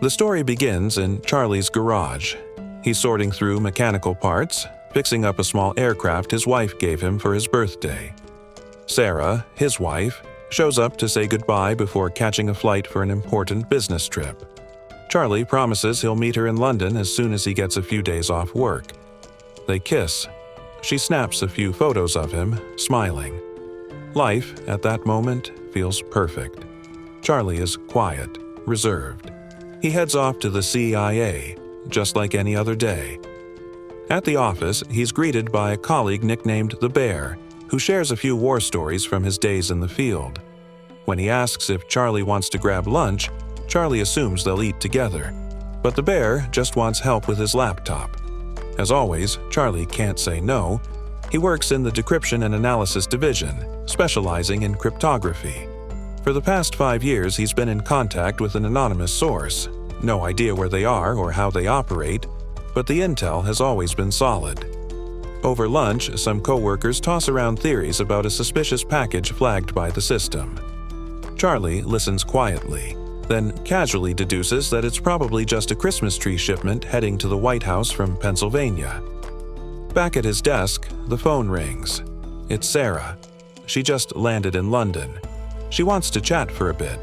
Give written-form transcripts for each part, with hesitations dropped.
The story begins in Charlie's garage. He's sorting through mechanical parts, fixing up a small aircraft his wife gave him for his birthday. Sarah, his wife, shows up to say goodbye before catching a flight for an important business trip. Charlie promises he'll meet her in London as soon as he gets a few days off work. They kiss. She snaps a few photos of him, smiling. Life, at that moment, feels perfect. Charlie is quiet, reserved. He heads off to the CIA, just like any other day. At the office, he's greeted by a colleague nicknamed the Bear, who shares a few war stories from his days in the field. When he asks if Charlie wants to grab lunch, Charlie assumes they'll eat together. But the Bear just wants help with his laptop. As always, Charlie can't say no. He works in the Decryption and Analysis Division, specializing in cryptography. For the past 5 years, he's been in contact with an anonymous source. No idea where they are or how they operate, but the intel has always been solid. Over lunch, some co-workers toss around theories about a suspicious package flagged by the system. Charlie listens quietly, then casually deduces that it's probably just a Christmas tree shipment heading to the White House from Pennsylvania. Back at his desk, the phone rings. It's Sarah. She just landed in London. She wants to chat for a bit.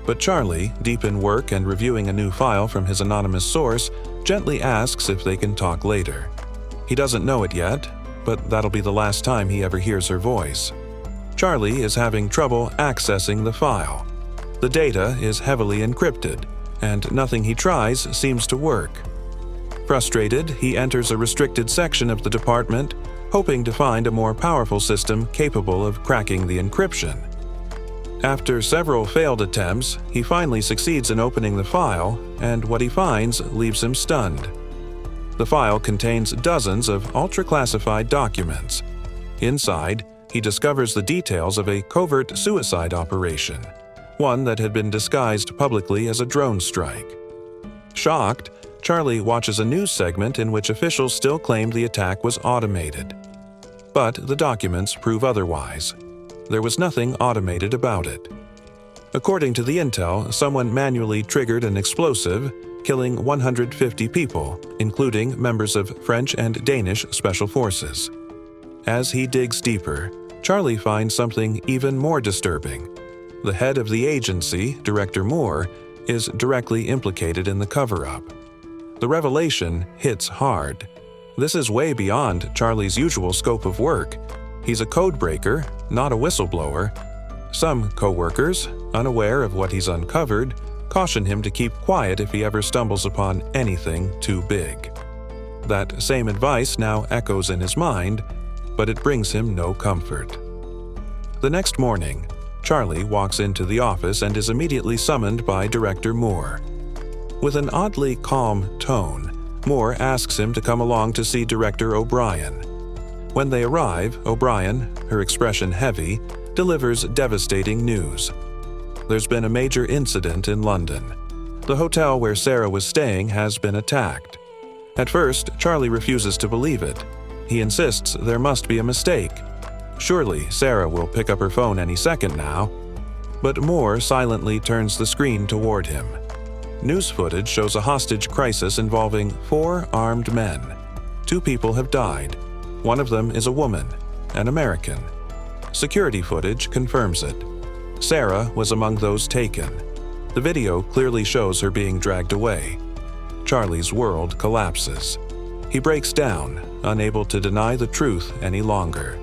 But Charlie, deep in work and reviewing a new file from his anonymous source, gently asks if they can talk later. He doesn't know it yet, but that'll be the last time he ever hears her voice. Charlie is having trouble accessing the file. The data is heavily encrypted, and nothing he tries seems to work. Frustrated, he enters a restricted section of the department, hoping to find a more powerful system capable of cracking the encryption. After several failed attempts, he finally succeeds in opening the file, and what he finds leaves him stunned. The file contains dozens of ultra-classified documents. Inside, he discovers the details of a covert suicide operation, one that had been disguised publicly as a drone strike. Shocked, Charlie watches a news segment in which officials still claimed the attack was automated. But the documents prove otherwise. There was nothing automated about it. According to the intel, someone manually triggered an explosive, killing 150 people, including members of French and Danish special forces. As he digs deeper, Charlie finds something even more disturbing. The head of the agency, Director Moore, is directly implicated in the cover-up. The revelation hits hard. This is way beyond Charlie's usual scope of work. He's a codebreaker, not a whistleblower. Some co-workers, unaware of what he's uncovered, caution him to keep quiet if he ever stumbles upon anything too big. That same advice now echoes in his mind, but it brings him no comfort. The next morning, Charlie walks into the office and is immediately summoned by Director Moore. With an oddly calm tone, Moore asks him to come along to see Director O'Brien. When they arrive, O'Brien, her expression heavy, delivers devastating news. There's been a major incident in London. The hotel where Sarah was staying has been attacked. At first, Charlie refuses to believe it. He insists there must be a mistake. Surely Sarah will pick up her phone any second now. But Moore silently turns the screen toward him. News footage shows a hostage crisis involving 4 armed men. 2 people have died. One of them is a woman, an American. Security footage confirms it. Sarah was among those taken. The video clearly shows her being dragged away. Charlie's world collapses. He breaks down, unable to deny the truth any longer.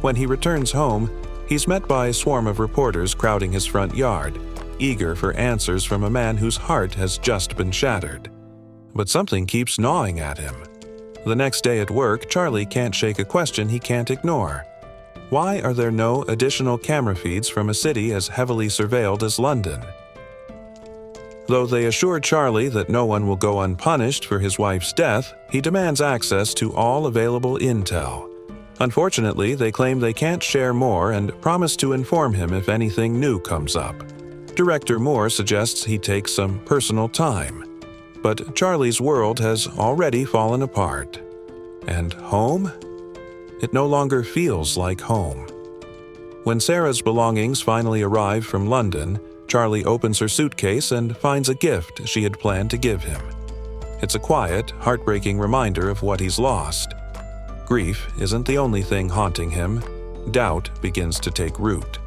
When he returns home, he's met by a swarm of reporters crowding his front yard, eager for answers from a man whose heart has just been shattered. But something keeps gnawing at him. The next day at work, Charlie can't shake a question he can't ignore. Why are there no additional camera feeds from a city as heavily surveilled as London? Though they assure Charlie that no one will go unpunished for his wife's death, he demands access to all available intel. Unfortunately, they claim they can't share more and promise to inform him if anything new comes up. Director Moore suggests he take some personal time. But Charlie's world has already fallen apart. And home? It no longer feels like home. When Sarah's belongings finally arrive from London, Charlie opens her suitcase and finds a gift she had planned to give him. It's a quiet, heartbreaking reminder of what he's lost. Grief isn't the only thing haunting him. Doubt begins to take root.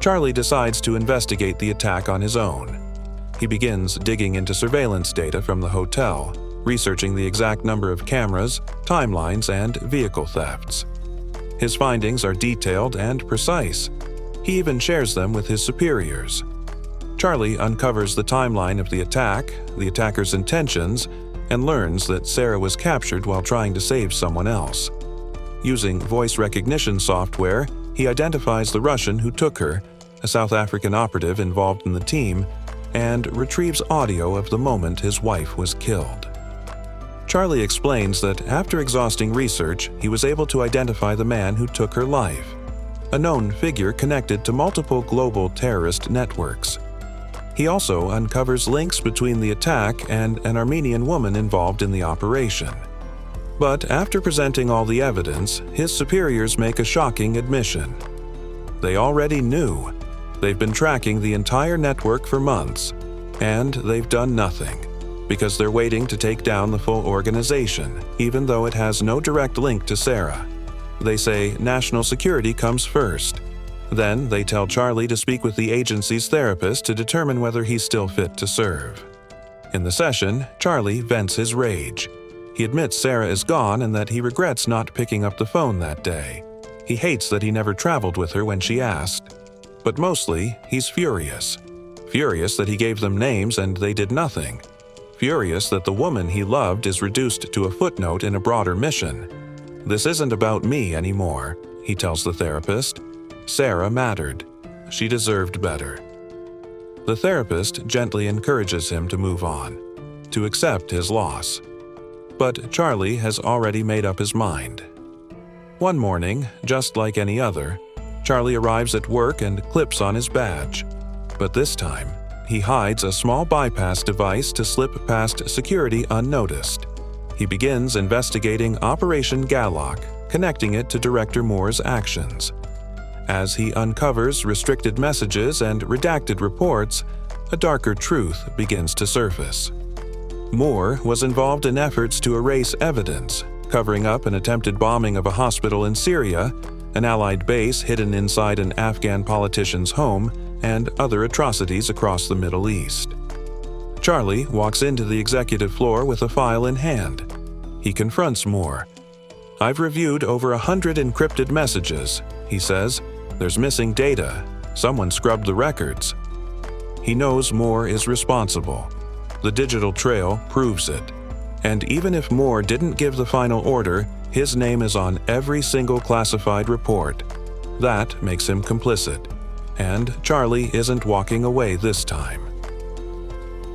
Charlie decides to investigate the attack on his own. He begins digging into surveillance data from the hotel, researching the exact number of cameras, timelines, and vehicle thefts. His findings are detailed and precise. He even shares them with his superiors. Charlie uncovers the timeline of the attack, the attacker's intentions, and learns that Sarah was captured while trying to save someone else. Using voice recognition software, he identifies the Russian who took her, a South African operative involved in the team, and retrieves audio of the moment his wife was killed. Charlie explains that after exhausting research, he was able to identify the man who took her life, a known figure connected to multiple global terrorist networks. He also uncovers links between the attack and an Armenian woman involved in the operation. But after presenting all the evidence, his superiors make a shocking admission. They already knew. They've been tracking the entire network for months, and they've done nothing, because they're waiting to take down the full organization, even though it has no direct link to Sarah. They say national security comes first. Then they tell Charlie to speak with the agency's therapist to determine whether he's still fit to serve. In the session, Charlie vents his rage. He admits Sarah is gone and that he regrets not picking up the phone that day. He hates that he never traveled with her when she asked. But mostly, he's furious. Furious that he gave them names and they did nothing. Furious that the woman he loved is reduced to a footnote in a broader mission. "This isn't about me anymore," he tells the therapist. Sarah mattered. She deserved better. The therapist gently encourages him to move on, to accept his loss. But Charlie has already made up his mind. One morning, just like any other, Charlie arrives at work and clips on his badge. But this time, he hides a small bypass device to slip past security unnoticed. He begins investigating Operation Gallock, connecting it to Director Moore's actions. As he uncovers restricted messages and redacted reports, a darker truth begins to surface. Moore was involved in efforts to erase evidence, covering up an attempted bombing of a hospital in Syria, an Allied base hidden inside an Afghan politician's home, and other atrocities across the Middle East. Charlie walks into the executive floor with a file in hand. He confronts Moore. "I've reviewed over 100 encrypted messages," he says. "There's missing data. Someone scrubbed the records." He knows Moore is responsible. The digital trail proves it. And even if Moore didn't give the final order, his name is on every single classified report. That makes him complicit. And Charlie isn't walking away this time.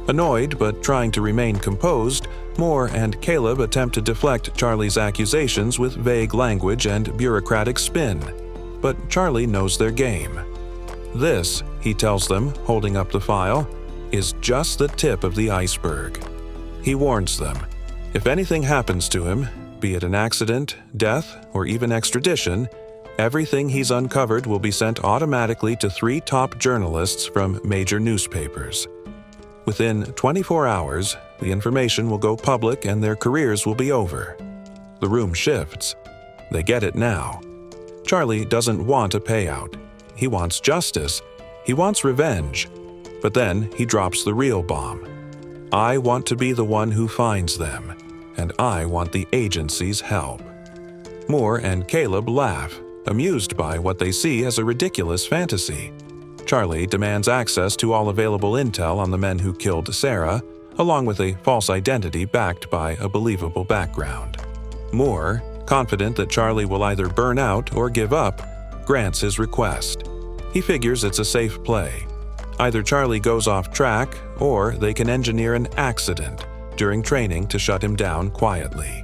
Annoyed but trying to remain composed, Moore and Caleb attempt to deflect Charlie's accusations with vague language and bureaucratic spin. But Charlie knows their game. "This," he tells them, holding up the file, "is just the tip of the iceberg." He warns them, if anything happens to him, be it an accident, death, or even extradition, everything he's uncovered will be sent automatically to 3 top journalists from major newspapers. Within 24 hours, the information will go public and their careers will be over. The room shifts. They get it now. Charlie doesn't want a payout. He wants justice. He wants revenge. But then he drops the real bomb. "I want to be the one who finds them, and I want the agency's help." Moore and Caleb laugh, amused by what they see as a ridiculous fantasy. Charlie demands access to all available intel on the men who killed Sarah, along with a false identity backed by a believable background. Moore, confident that Charlie will either burn out or give up, grants his request. He figures it's a safe play. Either Charlie goes off track, or they can engineer an accident during training to shut him down quietly.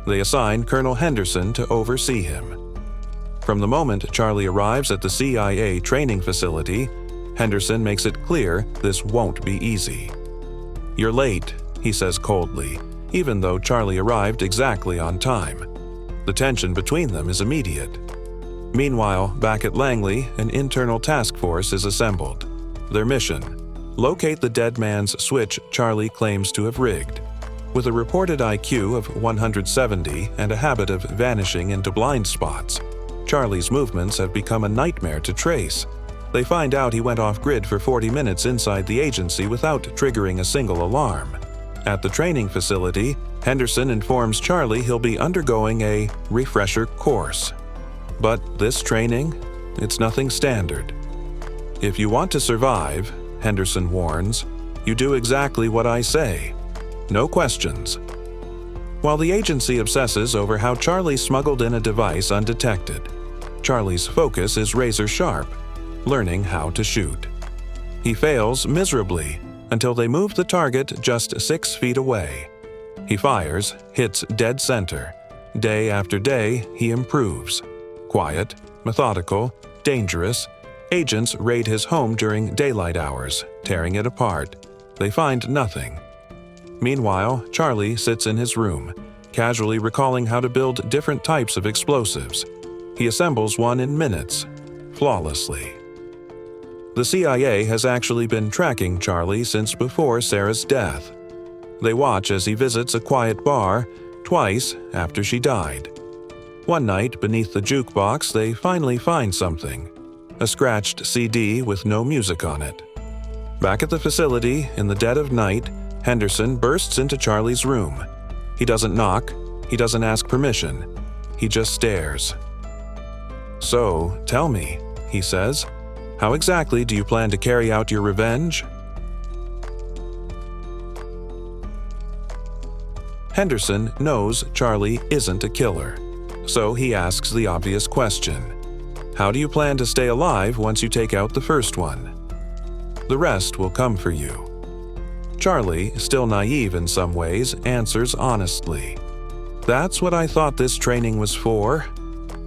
They assign Colonel Henderson to oversee him. From the moment Charlie arrives at the CIA training facility, Henderson makes it clear this won't be easy. "You're late," he says coldly, even though Charlie arrived exactly on time. The tension between them is immediate. Meanwhile, back at Langley, an internal task force is assembled. Their mission: locate the dead man's switch Charlie claims to have rigged. With a reported IQ of 170 and a habit of vanishing into blind spots, Charlie's movements have become a nightmare to trace. They find out he went off-grid for 40 minutes inside the agency without triggering a single alarm. At the training facility, Henderson informs Charlie he'll be undergoing a refresher course. But this training, it's nothing standard. If you want to survive, Henderson warns, you do exactly what I say. No questions. While the agency obsesses over how Charlie smuggled in a device undetected, Charlie's focus is razor-sharp, learning how to shoot. He fails miserably until they move the target just 6 feet away. He fires, hits dead center. Day after day, he improves. Quiet, methodical, dangerous, agents raid his home during daylight hours, tearing it apart. They find nothing. Meanwhile, Charlie sits in his room, casually recalling how to build different types of explosives. He assembles one in minutes, flawlessly. The CIA has actually been tracking Charlie since before Sarah's death. They watch as he visits a quiet bar twice after she died. One night, beneath the jukebox, they finally find something: a scratched CD with no music on it. Back at the facility, in the dead of night, Henderson bursts into Charlie's room. He doesn't knock, he doesn't ask permission, he just stares. "So, tell me," he says, "how exactly do you plan to carry out your revenge?" Henderson knows Charlie isn't a killer, so he asks the obvious question: how do you plan to stay alive once you take out the first one? The rest will come for you. Charlie, still naive in some ways, answers honestly. "That's what I thought this training was for."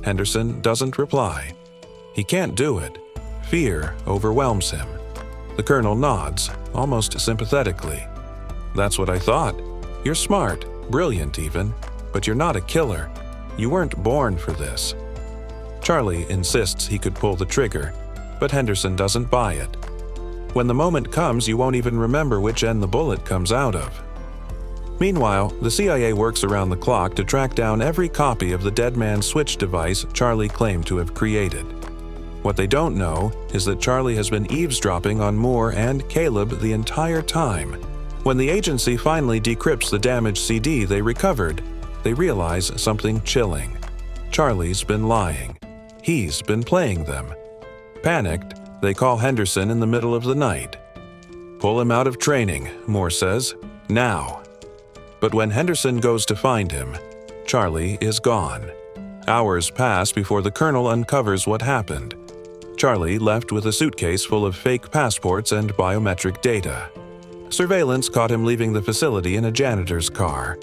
Henderson doesn't reply. He can't do it. Fear overwhelms him. The colonel nods, almost sympathetically. "That's what I thought. You're smart, brilliant even, but you're not a killer. You weren't born for this." Charlie insists he could pull the trigger, but Henderson doesn't buy it. When the moment comes, you won't even remember which end the bullet comes out of. Meanwhile, the CIA works around the clock to track down every copy of the dead man's switch device Charlie claimed to have created. What they don't know is that Charlie has been eavesdropping on Moore and Caleb the entire time. When the agency finally decrypts the damaged CD they recovered, they realize something chilling. Charlie's been lying. He's been playing them. Panicked, they call Henderson in the middle of the night. "Pull him out of training," Moore says. "Now." But when Henderson goes to find him, Charlie is gone. Hours pass before the colonel uncovers what happened. Charlie left with a suitcase full of fake passports and biometric data. Surveillance caught him leaving the facility in a janitor's car.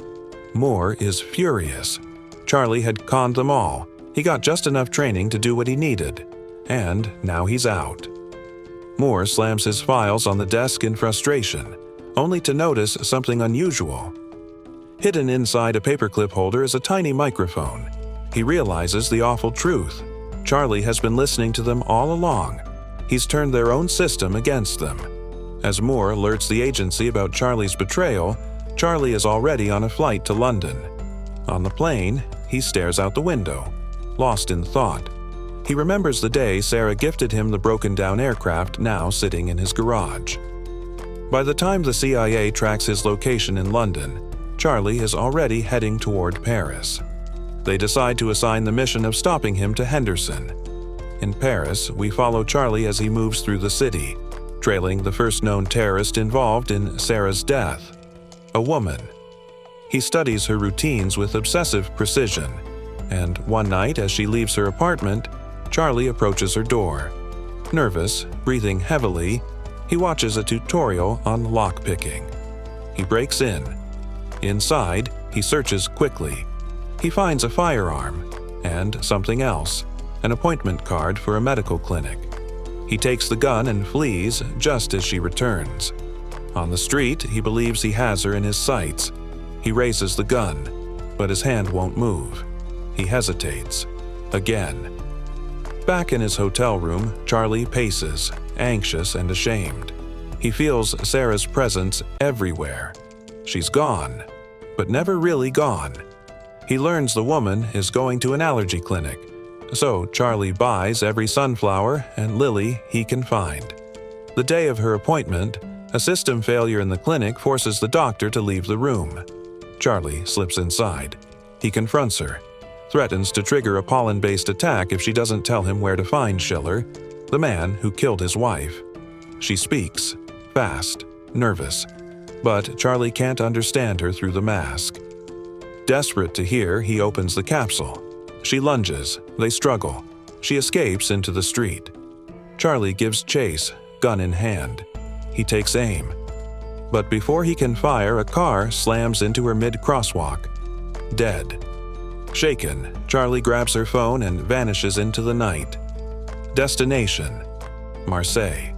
Moore is furious. Charlie had conned them all. He got just enough training to do what he needed. And now he's out. Moore slams his files on the desk in frustration, only to notice something unusual. Hidden inside a paperclip holder is a tiny microphone. He realizes the awful truth. Charlie has been listening to them all along. He's turned their own system against them. As Moore alerts the agency about Charlie's betrayal, Charlie is already on a flight to London. On the plane, he stares out the window, lost in thought. He remembers the day Sarah gifted him the broken-down aircraft now sitting in his garage. By the time the CIA tracks his location in London, Charlie is already heading toward Paris. They decide to assign the mission of stopping him to Henderson. In Paris, we follow Charlie as he moves through the city, trailing the first known terrorist involved in Sarah's death, a woman. He studies her routines with obsessive precision, and one night as she leaves her apartment, Charlie approaches her door. Nervous, breathing heavily, he watches a tutorial on lockpicking. He breaks in. Inside, he searches quickly. He finds a firearm and something else, an appointment card for a medical clinic. He takes the gun and flees just as she returns. On the street, he believes he has her in his sights. He raises the gun, but his hand won't move. He hesitates. Again. Back in his hotel room, Charlie paces, anxious and ashamed. He feels Sarah's presence everywhere. She's gone, but never really gone. He learns the woman is going to an allergy clinic, so Charlie buys every sunflower and lily he can find. The day of her appointment, a system failure in the clinic forces the doctor to leave the room. Charlie slips inside. He confronts her, threatens to trigger a pollen-based attack if she doesn't tell him where to find Schiller, the man who killed his wife. She speaks, fast, nervous, but Charlie can't understand her through the mask. Desperate to hear, he opens the capsule. She lunges, they struggle. She escapes into the street. Charlie gives chase, gun in hand. He takes aim. But before he can fire, a car slams into her mid-crosswalk. Dead. Shaken, Charlie grabs her phone and vanishes into the night. Destination: Marseille.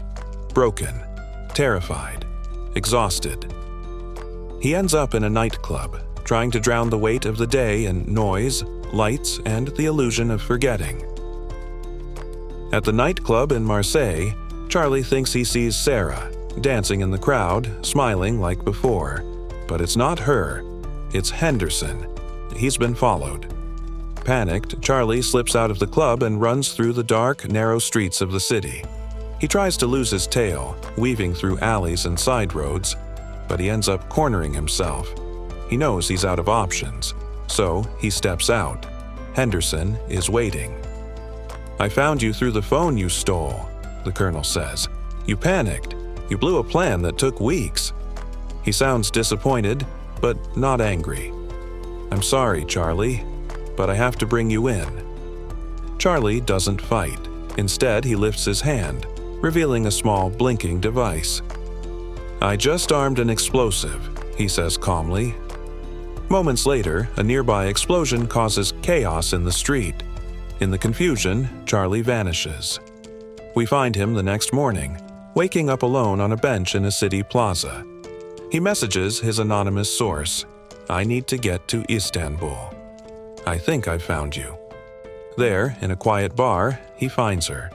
Broken, terrified, exhausted. He ends up in a nightclub, trying to drown the weight of the day in noise, lights, and the illusion of forgetting. At the nightclub in Marseille, Charlie thinks he sees Sarah, dancing in the crowd, smiling like before. But it's not her, it's Henderson. He's been followed. Panicked, Charlie slips out of the club and runs through the dark, narrow streets of the city. He tries to lose his tail, weaving through alleys and side roads, but he ends up cornering himself. He knows he's out of options, so he steps out. Henderson is waiting. "I found you through the phone you stole," the colonel says. "You panicked. You blew a plan that took weeks." He sounds disappointed, but not angry. "I'm sorry, Charlie, but I have to bring you in." Charlie doesn't fight. Instead, he lifts his hand, revealing a small blinking device. "I just armed an explosive," he says calmly. Moments later, a nearby explosion causes chaos in the street. In the confusion, Charlie vanishes. We find him the next morning, waking up alone on a bench in a city plaza. He messages his anonymous source, "I need to get to Istanbul. I think I've found you." There, in a quiet bar, he finds her.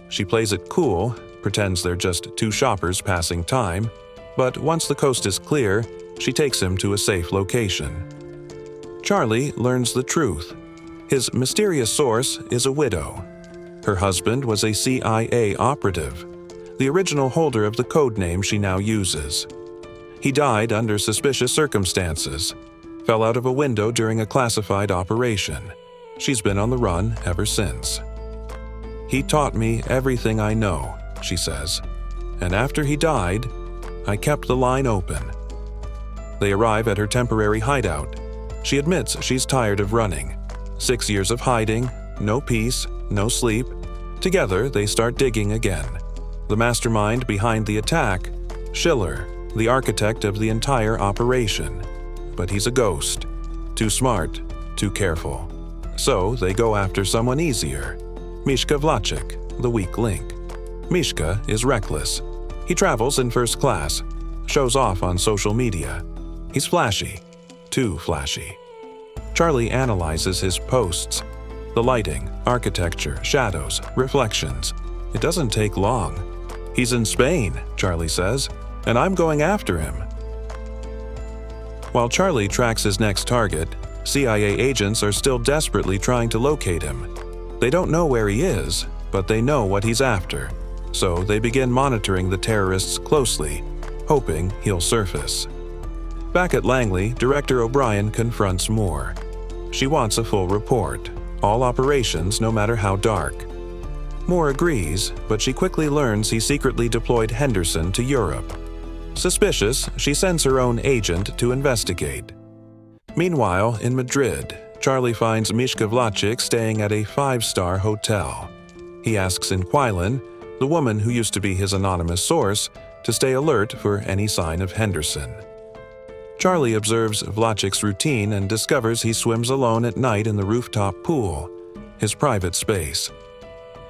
She plays it cool, pretends they're just two shoppers passing time, but once the coast is clear, she takes him to a safe location. Charlie learns the truth. His mysterious source is a widow. Her husband was a CIA operative, the original holder of the code name she now uses. He died under suspicious circumstances, fell out of a window during a classified operation. She's been on the run ever since. "He taught me everything I know," she says, "and after he died, I kept the line open." They arrive at her temporary hideout. She admits she's tired of running. 6 years of hiding, no peace, no sleep. Together, they start digging again. The mastermind behind the attack, Schiller, the architect of the entire operation. But he's a ghost. Too smart, too careful. So they go after someone easier. Mischka Vlachik, the weak link. Mischka is reckless. He travels in first class, shows off on social media. He's flashy, too flashy. Charlie analyzes his posts. The lighting, architecture, shadows, reflections. It doesn't take long. "He's in Spain," Charlie says, "and I'm going after him." While Charlie tracks his next target, CIA agents are still desperately trying to locate him. They don't know where he is, but they know what he's after, so they begin monitoring the terrorists closely, hoping he'll surface. Back at Langley, Director O'Brien confronts Moore. She wants a full report, all operations no matter how dark. Moore agrees, but she quickly learns he secretly deployed Henderson to Europe. Suspicious, she sends her own agent to investigate. Meanwhile, in Madrid, Charlie finds Mischka Vlachik staying at a 5-star hotel. He asks Inquilin, the woman who used to be his anonymous source, to stay alert for any sign of Henderson. Charlie observes Vlachik's routine and discovers he swims alone at night in the rooftop pool, his private space.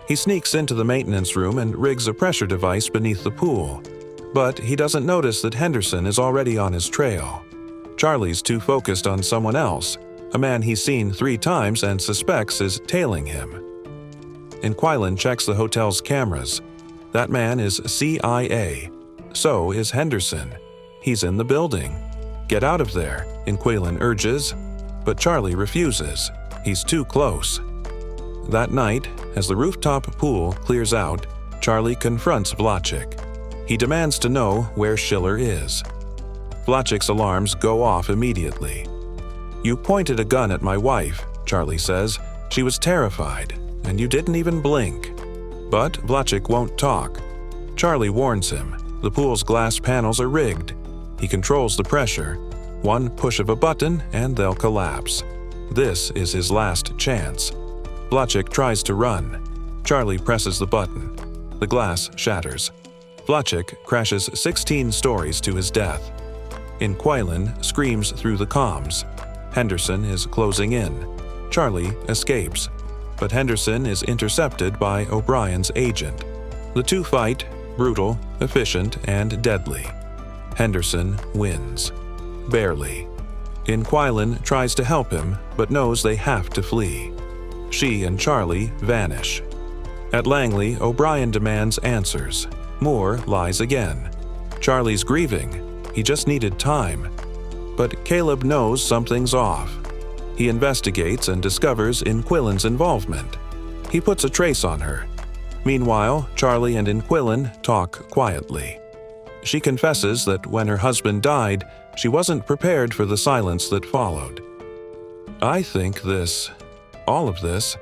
He sneaks into the maintenance room and rigs a pressure device beneath the pool, but he doesn't notice that Henderson is already on his trail. Charlie's too focused on someone else, a man he's seen 3 times and suspects is tailing him. Inquilin checks the hotel's cameras. That man is CIA. So is Henderson. He's in the building. Get out of there, Inquilin urges, but Charlie refuses. He's too close. That night, as the rooftop pool clears out, Charlie confronts Vlachik. He demands to know where Schiller is. Vlachik's alarms go off immediately. "You pointed a gun at my wife," Charlie says. "She was terrified, and you didn't even blink." But Vlachik won't talk. Charlie warns him. The pool's glass panels are rigged. He controls the pressure. One push of a button and they'll collapse. This is his last chance. Vlachik tries to run. Charlie presses the button. The glass shatters. Vlachik crashes 16 stories to his death. Inquilin screams through the comms. Henderson is closing in. Charlie escapes, but Henderson is intercepted by O'Brien's agent. The two fight, brutal, efficient, and deadly. Henderson wins. Barely. Inquilin tries to help him, but knows they have to flee. She and Charlie vanish. At Langley, O'Brien demands answers. Moore lies again. Charlie's grieving. He just needed time. But Caleb knows something's off. He investigates and discovers Inquilin's involvement. He puts a trace on her. Meanwhile, Charlie and Inquilin talk quietly. She confesses that when her husband died, she wasn't prepared for the silence that followed. "I think all of this,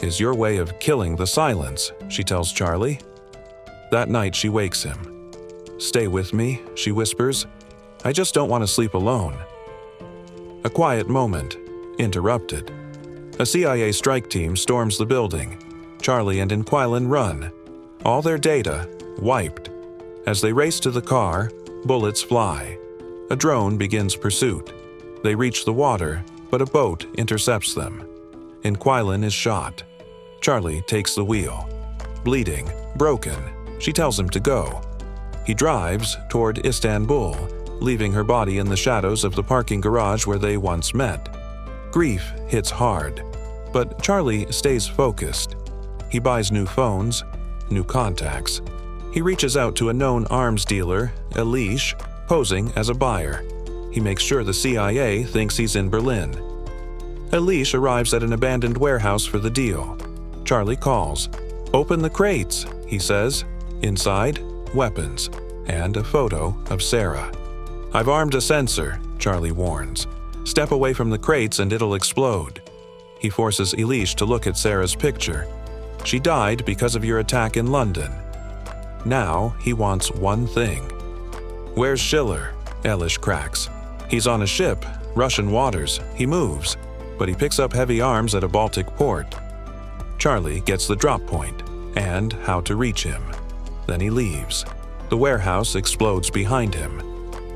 is your way of killing the silence," she tells Charlie. That night she wakes him. "Stay with me," she whispers. "I just don't want to sleep alone." A quiet moment, interrupted. A CIA strike team storms the building. Charlie and Inquilin run. All their data wiped. As they race to the car, bullets fly. A drone begins pursuit. They reach the water, but a boat intercepts them. Inquilin is shot. Charlie takes the wheel. Bleeding, broken, she tells him to go. He drives toward Istanbul, leaving her body in the shadows of the parking garage where they once met. Grief hits hard, but Charlie stays focused. He buys new phones, new contacts. He reaches out to a known arms dealer, Elish, posing as a buyer. He makes sure the CIA thinks he's in Berlin. Elish arrives at an abandoned warehouse for the deal. Charlie calls. "Open the crates," he says. Inside, weapons, and a photo of Sarah. "I've armed a sensor," Charlie warns. "Step away from the crates and it'll explode." He forces Elish to look at Sarah's picture. "She died because of your attack in London." Now he wants one thing. "Where's Schiller?" Elish cracks. "He's on a ship, Russian waters. He moves, but he picks up heavy arms at a Baltic port." Charlie gets the drop point and how to reach him. Then he leaves. The warehouse explodes behind him.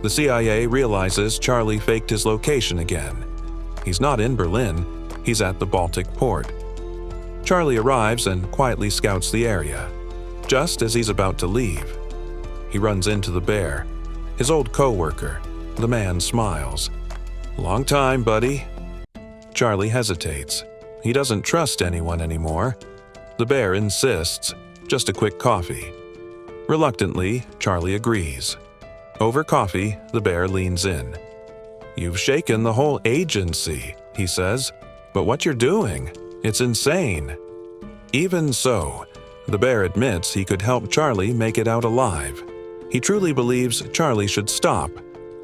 The CIA realizes Charlie faked his location again. He's not in Berlin, he's at the Baltic port. Charlie arrives and quietly scouts the area. Just as he's about to leave, he runs into the bear, his old co-worker. The man smiles. "Long time, buddy." Charlie hesitates. He doesn't trust anyone anymore. The bear insists, just a quick coffee. Reluctantly, Charlie agrees. Over coffee, the bear leans in. "You've shaken the whole agency," he says. "But what you're doing, it's insane." Even so, the bear admits he could help Charlie make it out alive. He truly believes Charlie should stop,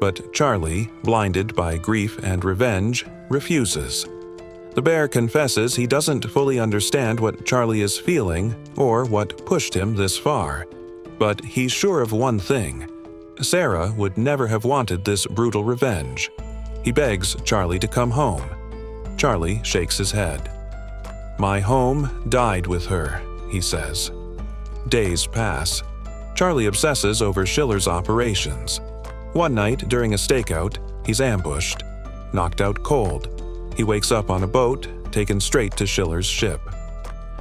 but Charlie, blinded by grief and revenge, refuses. The bear confesses he doesn't fully understand what Charlie is feeling or what pushed him this far. But he's sure of one thing. Sarah would never have wanted this brutal revenge. He begs Charlie to come home. Charlie shakes his head. "My home died with her," he says. Days pass. Charlie obsesses over Schiller's operations. One night during a stakeout, he's ambushed, knocked out cold. He wakes up on a boat, taken straight to Schiller's ship.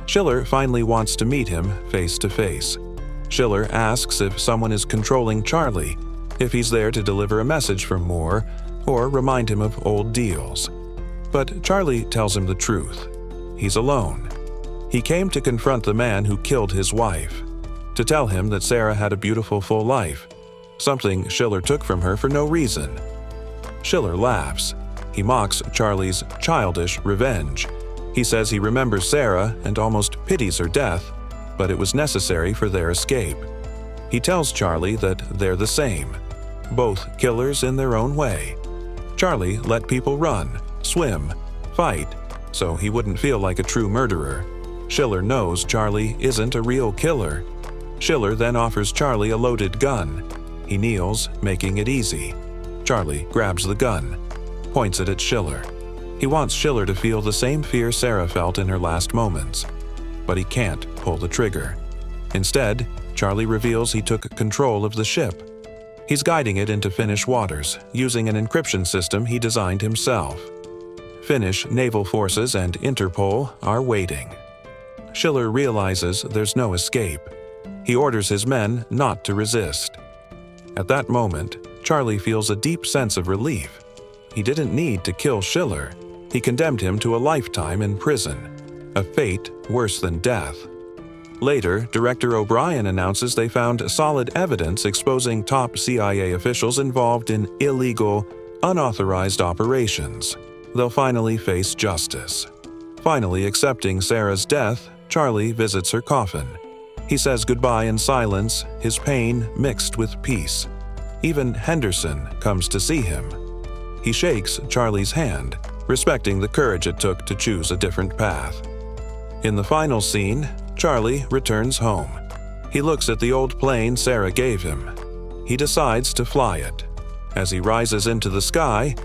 Schiller finally wants to meet him face to face. Schiller asks if someone is controlling Charlie, if he's there to deliver a message from Moore, or remind him of old deals. But Charlie tells him the truth. He's alone. He came to confront the man who killed his wife. to tell him that Sarah had a beautiful full life, something Schiller took from her for no reason. Schiller laughs. He mocks Charlie's childish revenge. He says he remembers Sarah and almost pities her death, but it was necessary for their escape. He tells Charlie that they're the same, both killers in their own way. Charlie let people run, swim, fight, so he wouldn't feel like a true murderer. Schiller knows Charlie isn't a real killer. Schiller then offers Charlie a loaded gun. He kneels, making it easy. Charlie grabs the gun, points it at Schiller. He wants Schiller to feel the same fear Sarah felt in her last moments, but he can't pull the trigger. Instead, Charlie reveals he took control of the ship. He's guiding it into Finnish waters, using an encryption system he designed himself. Finnish naval forces and Interpol are waiting. Schiller realizes there's no escape. He orders his men not to resist. At that moment, Charlie feels a deep sense of relief. He didn't need to kill Schiller. He condemned him to a lifetime in prison, a fate worse than death. Later, Director O'Brien announces they found solid evidence exposing top CIA officials involved in illegal, unauthorized operations. They'll finally face justice. Finally accepting Sarah's death, Charlie visits her coffin. He says goodbye in silence, his pain mixed with peace. Even Henderson comes to see him. He shakes Charlie's hand, respecting the courage it took to choose a different path. In the final scene, Charlie returns home. He looks at the old plane Sarah gave him. He decides to fly it. As he rises into the sky,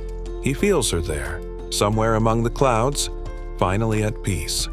he feels her there, somewhere among the clouds, finally at peace.